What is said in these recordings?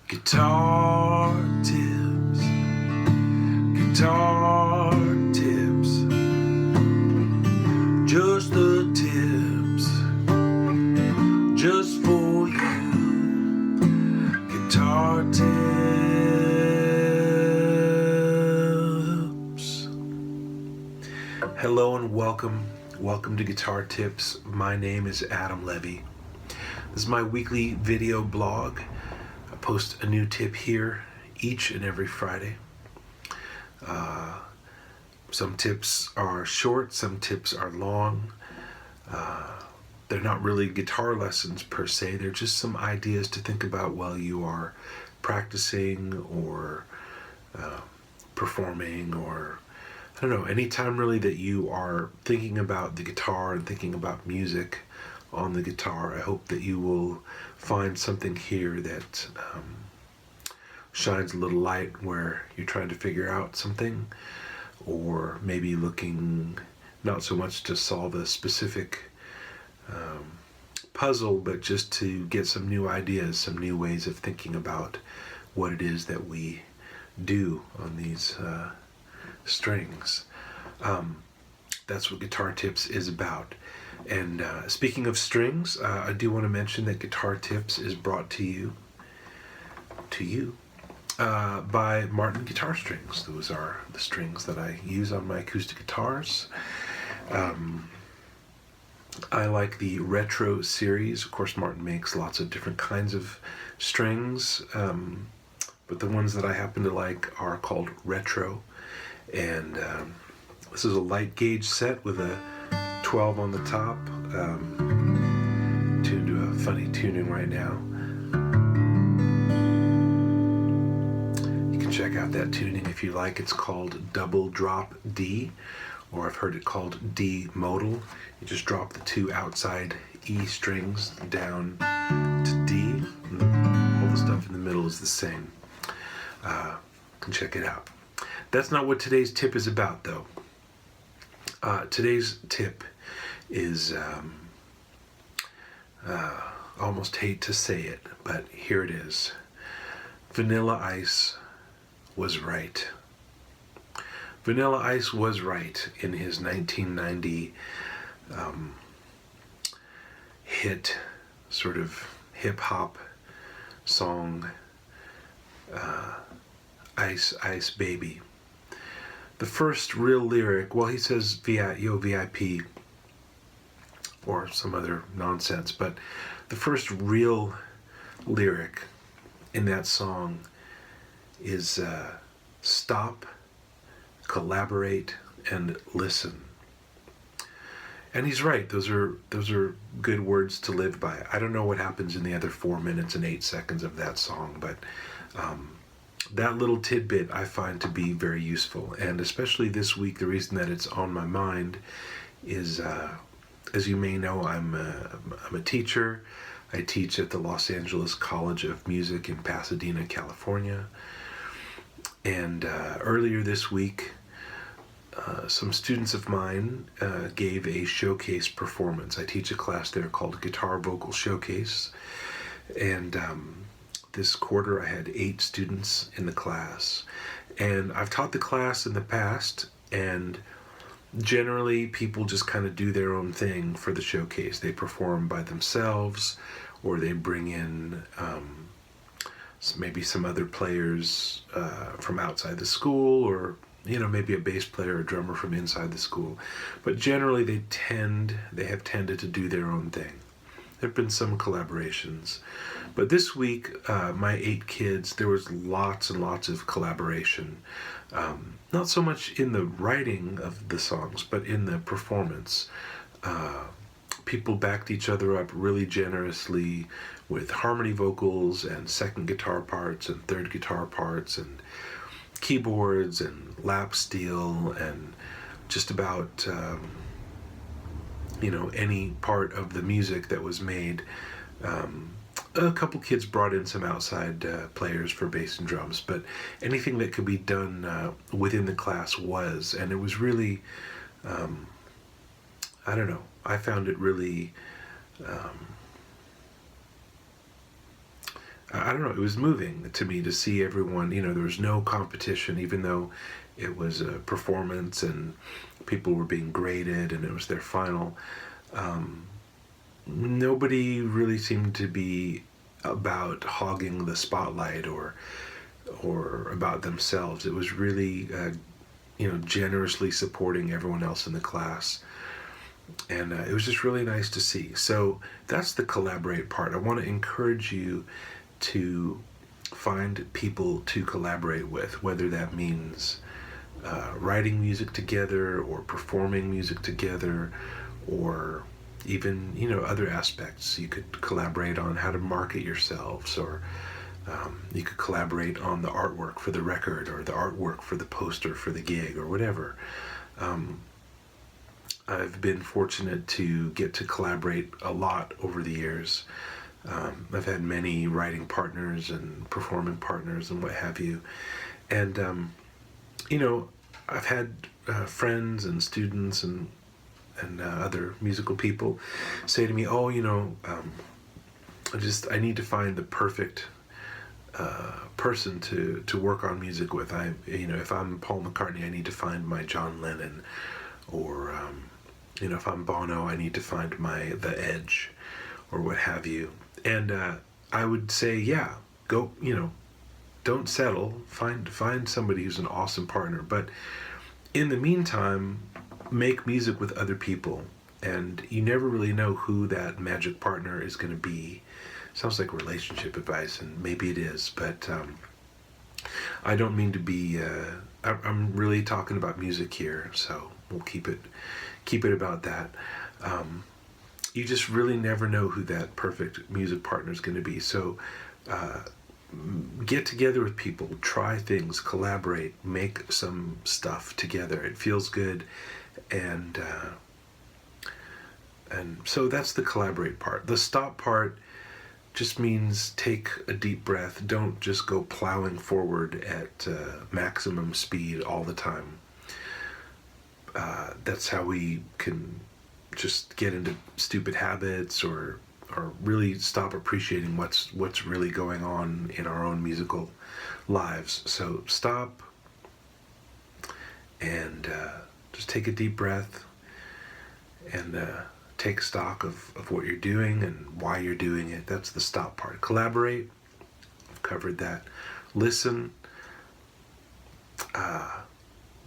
Guitar tips, guitar tips, just the tips, just for you. Guitar tips. Hello and welcome to Guitar Tips. My name is Adam Levy. This is my weekly video blog. I post a new tip here each and every Friday. Some tips are short, some tips are long. They're not really guitar lessons per se, they're just some ideas to think about while you are practicing or performing, or I don't know, anytime really that you are thinking about the guitar and thinking about music on the guitar. I hope that you will find something here that shines a little light where you're trying to figure out something, or maybe looking not so much to solve a specific puzzle, but just to get some new ideas, some new ways of thinking about what it is that we do on these strings. That's what Guitar Tips is about. And speaking of strings, I do want to mention that Guitar Tips is brought to you by Martin Guitar Strings. Those are the strings that I use on my acoustic guitars. I like the Retro series. Of course, Martin makes lots of different kinds of strings, but the ones that I happen to like are called Retro. And this is a light gauge set with a 12 on the top, tuned to a funny tuning right now. You can check out that tuning if you like. It's called Double Drop D, or I've heard it called D modal. You just drop the two outside E strings down to D, and all the stuff in the middle is the same. You can check it out. That's not what today's tip is about, though. Today's tip is, almost hate to say it, but here it is. Vanilla Ice was right. Vanilla Ice was right in his 1990 hit, sort of hip-hop song, Ice Ice Baby. The first real lyric, well, he says yo VIP or some other nonsense, but the first real lyric in that song is stop, collaborate, and listen. And he's right. Those are good words to live by. I don't know what happens in the other 4 minutes and 8 seconds of that song, but that little tidbit I find to be very useful. And especially this week, the reason that it's on my mind is, as you may know, I'm a teacher. I teach at the Los Angeles College of Music in Pasadena, California. And earlier this week, some students of mine gave a showcase performance. I teach a class there called Guitar Vocal Showcase. And this quarter I had 8 students in the class. And I've taught the class in the past, and generally people just kind of do their own thing for the showcase. They perform by themselves, or they bring in maybe some other players from outside the school, or maybe a bass player or drummer from inside the school. But generally they have tended to do their own thing. There have been some collaborations. But this week, my 8 kids, there was lots and lots of collaboration. Not so much in the writing of the songs, but in the performance. People backed each other up really generously with harmony vocals and second guitar parts and third guitar parts and keyboards and lap steel and just about any part of the music that was made. A couple kids brought in some outside players for bass and drums, but anything that could be done within the class was, and it was really, I don't know, I found it really I don't know, it was moving to me to see everyone, there was no competition, even though it was a performance and people were being graded and it was their final. Nobody really seemed to be about hogging the spotlight or about themselves. It was really, generously supporting everyone else in the class. And it was just really nice to see. So that's the collaborate part. I want to encourage you to find people to collaborate with, whether that means writing music together or performing music together, or even other aspects. You could collaborate on how to market yourselves, or you could collaborate on the artwork for the record or the artwork for the poster for the gig or whatever. I've been fortunate to get to collaborate a lot over the years. I've had many writing partners and performing partners and what have you. And, I've had friends and students and other musical people say to me, oh, I need to find the perfect person to work on music with. If I'm Paul McCartney, I need to find my John Lennon, or if I'm Bono, I need to find the Edge, or what have you. And I would say, yeah, go. Don't settle. Find somebody who's an awesome partner. But in the meantime, make music with other people, and you never really know who that magic partner is going to be. Sounds like relationship advice, and maybe it is, but I don't mean to be. I'm really talking about music here, so we'll keep it about that. You just really never know who that perfect music partner is going to be. So get together with people, try things, collaborate, make some stuff together. It feels good, and so that's the collaborate part. The stop part just means take a deep breath. Don't just go plowing forward at maximum speed all the time. That's how we can just get into stupid habits, or really stop appreciating what's really going on in our own musical lives. So stop and just take a deep breath and take stock of what you're doing and why you're doing it. That's the stop part. Collaborate, I've covered that. Listen.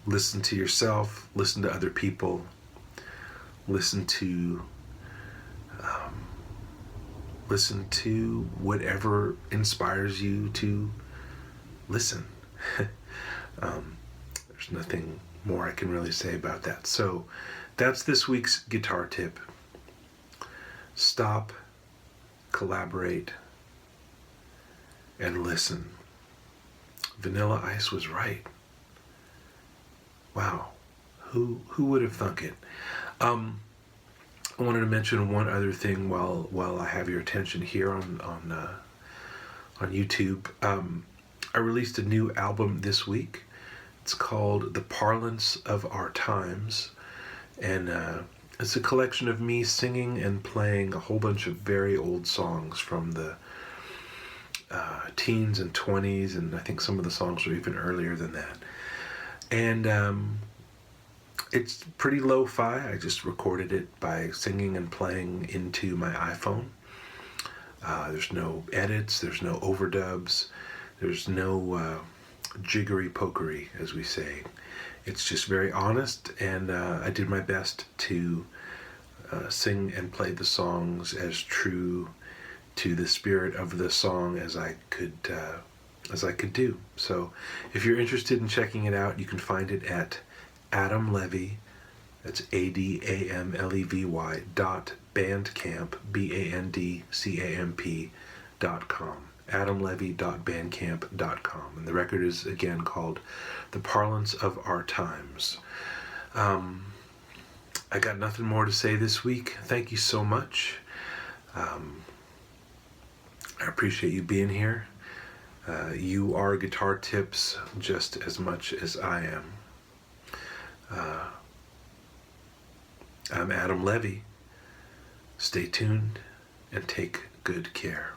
Listen to yourself, listen to other people, listen to whatever inspires you to listen. There's nothing more I can really say about that. So that's this week's guitar tip. Stop, collaborate, and listen. Vanilla Ice was right. Wow, who would have thunk it? I wanted to mention one other thing while I have your attention here on YouTube. I released a new album this week. It's called The Parlance of Our Times, and it's a collection of me singing and playing a whole bunch of very old songs from the teens and 20s, and I think some of the songs were even earlier than that. And it's pretty lo-fi. I just recorded it by singing and playing into my iPhone. There's no edits, there's no overdubs, there's no jiggery-pokery, as we say. It's just very honest, and I did my best to sing and play the songs as true to the spirit of the song as I could do. So if you're interested in checking it out, you can find it at Adam Levy, that's ADAMLEVY .bandcamp, BANDCAMP.com, adamlevy.bandcamp.com, and the record is again called The Parlance of Our Times. I got nothing more to say this week. Thank you so much. I appreciate you being here. You are guitar tips just as much as I am. I'm Adam Levy. Stay tuned and take good care.